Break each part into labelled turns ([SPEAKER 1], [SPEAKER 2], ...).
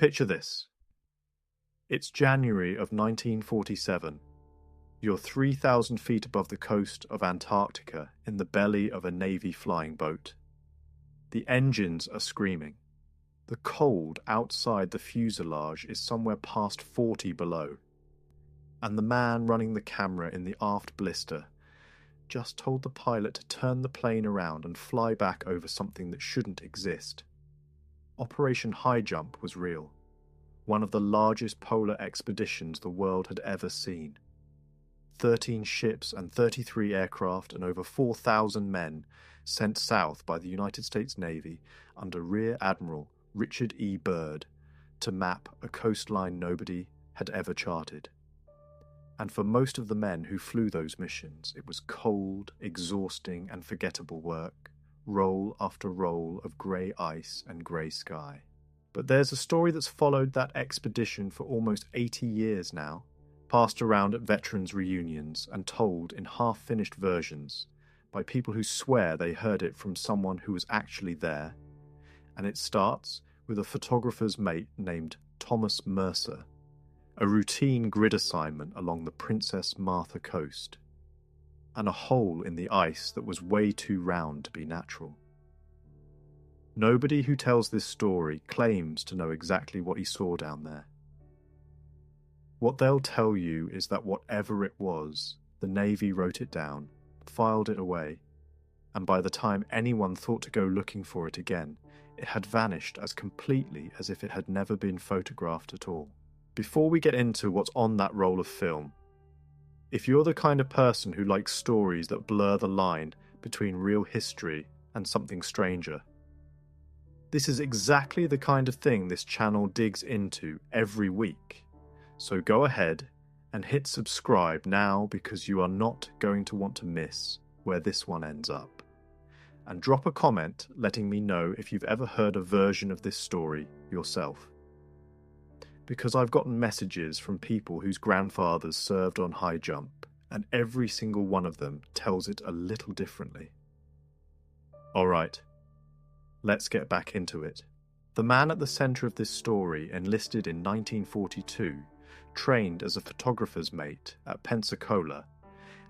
[SPEAKER 1] Picture this. It's January of 1947. You're 3,000 feet above the coast of Antarctica in the belly of a Navy flying boat. The engines are screaming. The cold outside the fuselage is somewhere past 40 below. And the man running the camera in the aft blister just told the pilot to turn the plane around and fly back over something that shouldn't exist. Operation Highjump was real. One of the largest polar expeditions the world had ever seen. 13 ships and 33 aircraft and over 4,000 men sent south by the United States Navy under Rear Admiral Richard E. Byrd to map a coastline nobody had ever charted. And for most of the men who flew those missions, it was cold, exhausting and forgettable work, roll after roll of grey ice and grey sky. But there's a story that's followed that expedition for almost 80 years now, passed around at veterans' reunions and told in half-finished versions by people who swear they heard it from someone who was actually there. And it starts with a photographer's mate named Thomas Mercer, a routine grid assignment along the Princess Martha coast, and a hole in the ice that was way too round to be natural. Nobody who tells this story claims to know exactly what he saw down there. What they'll tell you is that whatever it was, the Navy wrote it down, filed it away, and by the time anyone thought to go looking for it again, it had vanished as completely as if it had never been photographed at all. Before we get into what's on that roll of film, if you're the kind of person who likes stories that blur the line between real history and something stranger, this is exactly the kind of thing this channel digs into every week. So go ahead and hit subscribe now, because you are not going to want to miss where this one ends up. And drop a comment letting me know if you've ever heard a version of this story yourself. Because I've gotten messages from people whose grandfathers served on Highjump, and every single one of them tells it a little differently. Alright, let's get back into it. The man at the centre of this story enlisted in 1942, trained as a photographer's mate at Pensacola,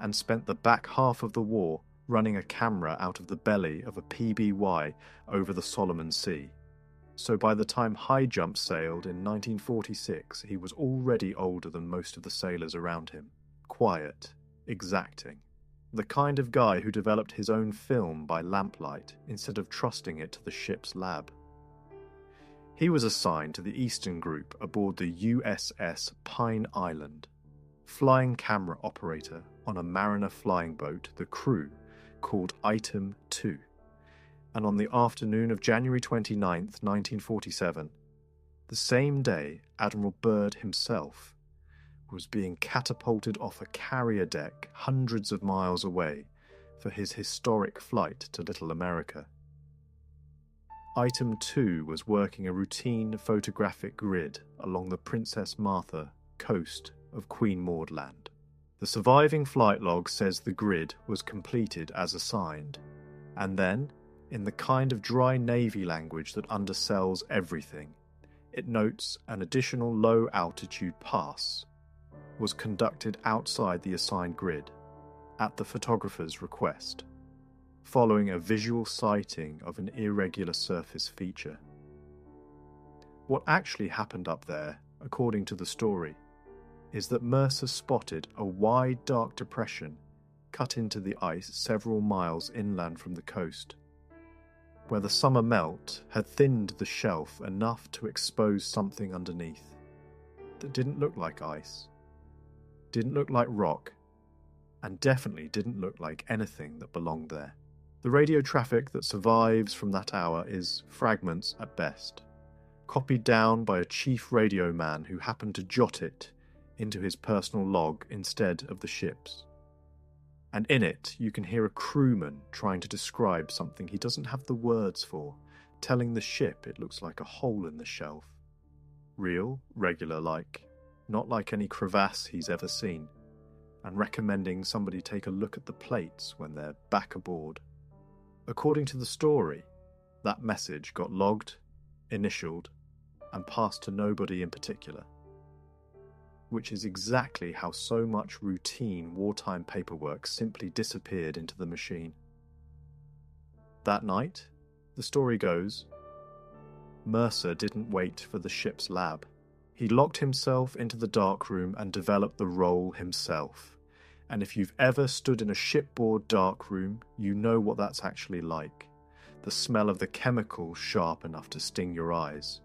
[SPEAKER 1] and spent the back half of the war running a camera out of the belly of a PBY over the Solomon Sea. So by the time Highjump sailed in 1946, he was already older than most of the sailors around him. Quiet, exacting. The kind of guy who developed his own film by lamplight instead of trusting it to the ship's lab. He was assigned to the Eastern Group aboard the USS Pine Island, flying camera operator on a mariner flying boat the crew called Item 2. And on the afternoon of January 29th, 1947, the same day Admiral Byrd himself was being catapulted off a carrier deck hundreds of miles away for his historic flight to Little America. Item 2 was working a routine photographic grid along the Princess Martha coast of Queen Maud Land. The surviving flight log says the grid was completed as assigned, and then, in the kind of dry Navy language that undersells everything, it notes an additional low-altitude pass was conducted outside the assigned grid, at the photographer's request, following a visual sighting of an irregular surface feature. What actually happened up there, according to the story, is that Mercer spotted a wide dark depression cut into the ice several miles inland from the coast, where the summer melt had thinned the shelf enough to expose something underneath that didn't look like ice, didn't look like rock, and definitely didn't look like anything that belonged there. The radio traffic that survives from that hour is fragments at best, copied down by a chief radio man who happened to jot it into his personal log instead of the ship's. And in it, you can hear a crewman trying to describe something he doesn't have the words for, telling the ship it looks like a hole in the shelf. Real, regular-like, not like any crevasse he's ever seen, and recommending somebody take a look at the plates when they're back aboard. According to the story, that message got logged, initialed, and passed to nobody in particular. Which is exactly how so much routine wartime paperwork simply disappeared into the machine. That night, the story goes, Mercer didn't wait for the ship's lab. He locked himself into the darkroom and developed the role himself. And if you've ever stood in a shipboard darkroom, you know what that's actually like. The smell of the chemicals sharp enough to sting your eyes.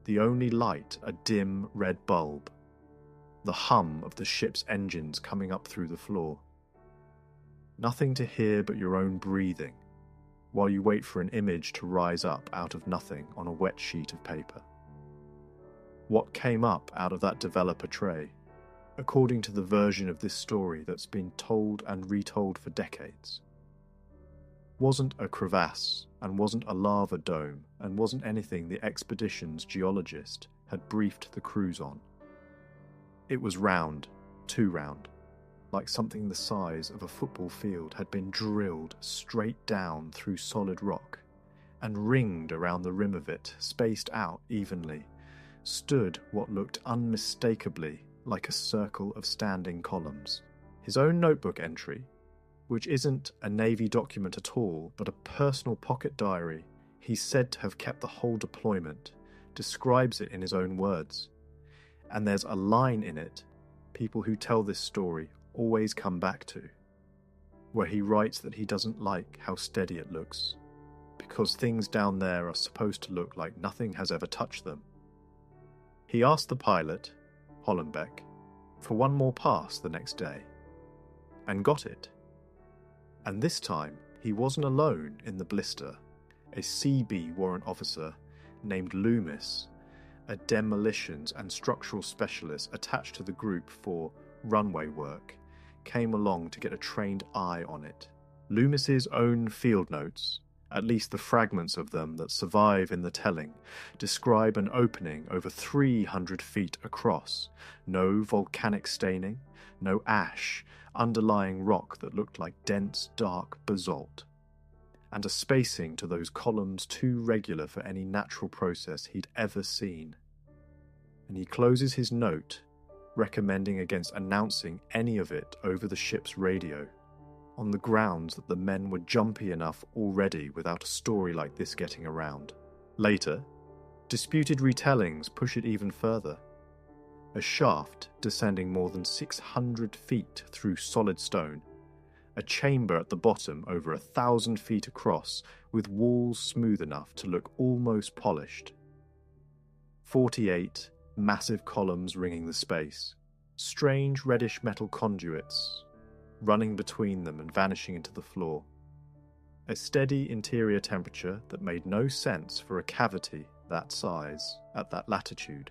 [SPEAKER 1] The only light a dim red bulb. The hum of the ship's engines coming up through the floor. Nothing to hear but your own breathing, while you wait for an image to rise up out of nothing on a wet sheet of paper. What came up out of that developer tray, according to the version of this story that's been told and retold for decades, wasn't a crevasse, and wasn't a lava dome, and wasn't anything the expedition's geologist had briefed the crews on. It was round, too round, like something the size of a football field had been drilled straight down through solid rock, and ringed around the rim of it, spaced out evenly, stood what looked unmistakably like a circle of standing columns. His own notebook entry, which isn't a Navy document at all, but a personal pocket diary he's said to have kept the whole deployment, describes it in his own words. And there's a line in it people who tell this story always come back to, where he writes that he doesn't like how steady it looks, because things down there are supposed to look like nothing has ever touched them. He asked the pilot, Hollenbeck, for one more pass the next day, and got it. And this time, he wasn't alone in the blister. A CB warrant officer named Loomis, a demolitions and structural specialist attached to the group for runway work, came along to get a trained eye on it. Loomis's own field notes, at least the fragments of them that survive in the telling, describe an opening over 300 feet across, no volcanic staining, no ash, underlying rock that looked like dense, dark basalt, and a spacing to those columns too regular for any natural process he'd ever seen. And he closes his note, recommending against announcing any of it over the ship's radio, on the grounds that the men were jumpy enough already without a story like this getting around. Later, disputed retellings push it even further. A shaft descending more than 600 feet through solid stone, a chamber at the bottom over 1,000 feet across with walls smooth enough to look almost polished. 48 massive columns ringing the space, strange reddish metal conduits running between them and vanishing into the floor. A steady interior temperature that made no sense for a cavity that size at that latitude.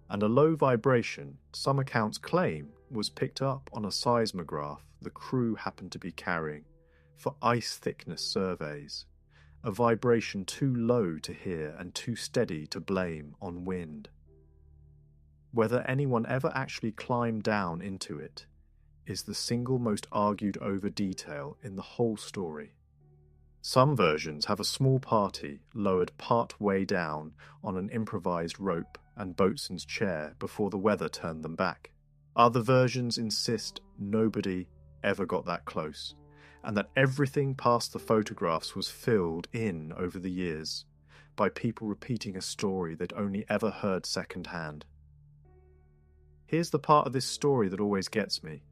[SPEAKER 1] And a low vibration, some accounts claim, was picked up on a seismograph the crew happened to be carrying for ice thickness surveys, a vibration too low to hear and too steady to blame on wind. Whether anyone ever actually climbed down into it is the single most argued over detail in the whole story. Some versions have a small party lowered part way down on an improvised rope and boatswain's chair before the weather turned them back. Other versions insist nobody ever got that close, and that everything past the photographs was filled in over the years by people repeating a story they'd only ever heard secondhand. Here's the part of this story that always gets me.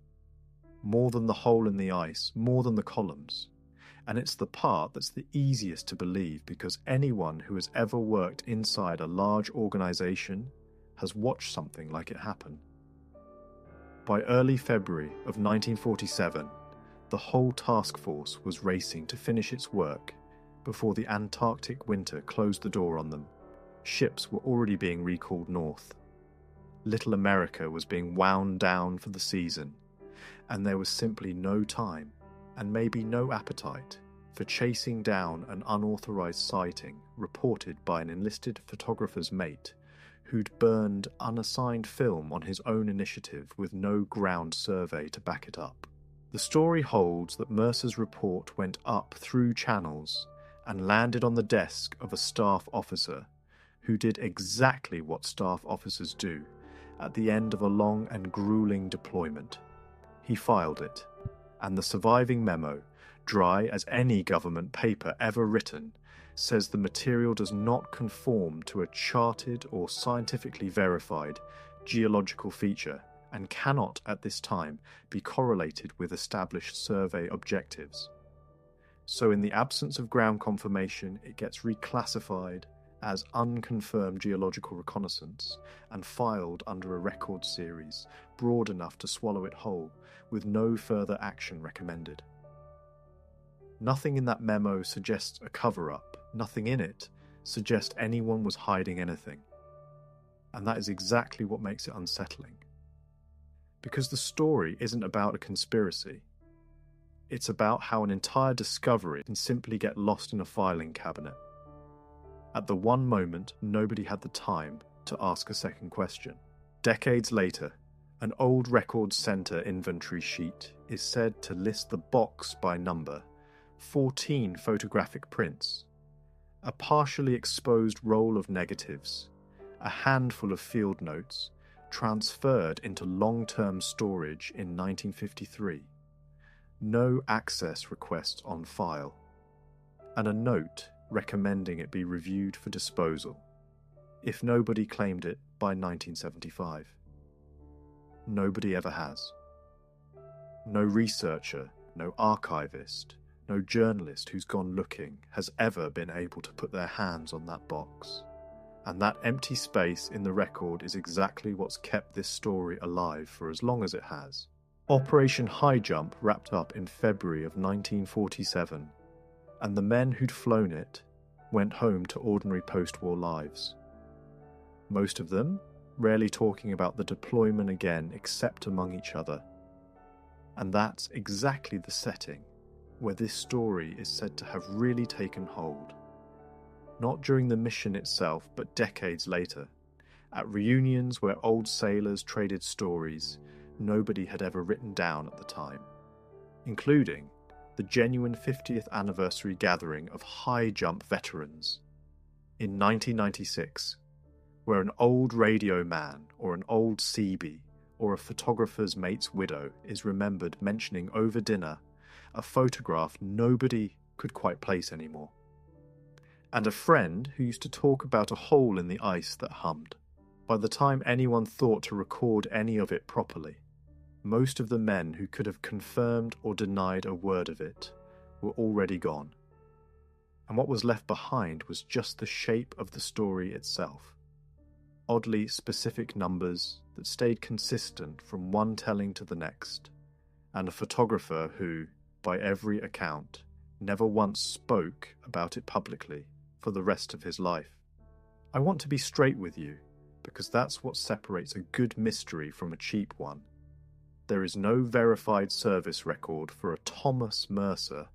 [SPEAKER 1] More than the hole in the ice, more than the columns. And it's the part that's the easiest to believe because anyone who has ever worked inside a large organisation has watched something like it happen. By early February of 1947, the whole task force was racing to finish its work before the Antarctic winter closed the door on them. Ships were already being recalled north. Little America was being wound down for the season, and there was simply no time, and maybe no appetite, for chasing down an unauthorized sighting reported by an enlisted photographer's mate who'd burned unassigned film on his own initiative with no ground survey to back it up. The story holds that Mercer's report went up through channels and landed on the desk of a staff officer who did exactly what staff officers do at the end of a long and grueling deployment. He filed it, and the surviving memo, dry as any government paper ever written, says the material does not conform to a charted or scientifically verified geological feature and cannot at this time be correlated with established survey objectives. So in the absence of ground confirmation, it gets reclassified as unconfirmed geological reconnaissance and filed under a record series broad enough to swallow it whole, with no further action recommended. Nothing in that memo suggests a cover-up. Nothing in it suggests anyone was hiding anything. And that is exactly what makes it unsettling. Because the story isn't about a conspiracy. It's about how an entire discovery can simply get lost in a filing cabinet. At the one moment, nobody had the time to ask a second question. Decades later, an old records center inventory sheet is said to list the box by number, 14 photographic prints, a partially exposed roll of negatives, a handful of field notes, transferred into long-term storage in 1953, no access requests on file, and a note recommending it be reviewed for disposal, if nobody claimed it by 1975. Nobody ever has. No researcher, no archivist, no journalist who's gone looking has ever been able to put their hands on that box. And that empty space in the record is exactly what's kept this story alive for as long as it has. Operation Highjump wrapped up in February of 1947, and the men who'd flown it went home to ordinary post-war lives. Most of them rarely talking about the deployment again except among each other. And that's exactly the setting where this story is said to have really taken hold. Not during the mission itself, but decades later, at reunions where old sailors traded stories nobody had ever written down at the time, including the genuine 50th anniversary gathering of high jump veterans in 1996, where an old radio man or an old Seabee or a photographer's mate's widow is remembered mentioning over dinner a photograph nobody could quite place anymore, and a friend who used to talk about a hole in the ice that hummed. By the time anyone thought to record any of it properly, most of the men who could have confirmed or denied a word of it were already gone. And what was left behind was just the shape of the story itself. Oddly specific numbers that stayed consistent from one telling to the next, and a photographer who, by every account, never once spoke about it publicly for the rest of his life. I want to be straight with you, because that's what separates a good mystery from a cheap one. There is no verified service record for a Thomas Mercer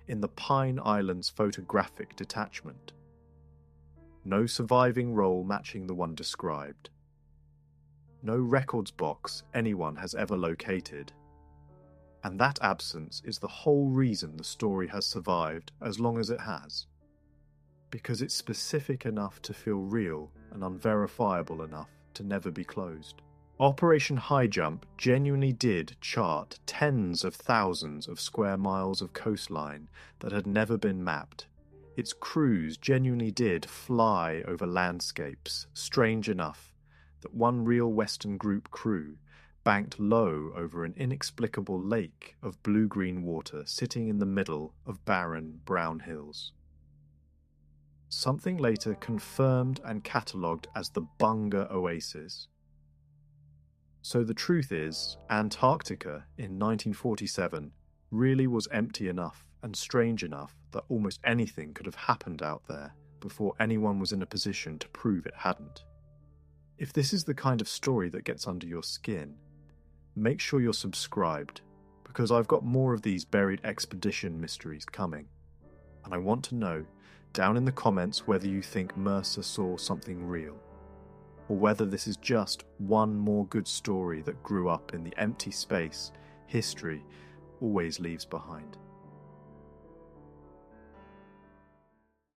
[SPEAKER 1] in the Pine Islands Photographic Detachment. No surviving role matching the one described. No records box anyone has ever located. And that absence is the whole reason the story has survived as long as it has. Because it's specific enough to feel real and unverifiable enough to never be closed. Operation Highjump genuinely did chart tens of thousands of square miles of coastline that had never been mapped. Its crews genuinely did fly over landscapes strange enough that one real Western group crew banked low over an inexplicable lake of blue-green water sitting in the middle of barren brown hills. Something later confirmed and catalogued as the Bunga Oasis. So the truth is, Antarctica in 1947 really was empty enough and strange enough that almost anything could have happened out there before anyone was in a position to prove it hadn't. If this is the kind of story that gets under your skin, make sure you're subscribed, because I've got more of these buried expedition mysteries coming. And I want to know, down in the comments, whether you think Mercer saw something real, or whether this is just one more good story that grew up in the empty space history always leaves behind.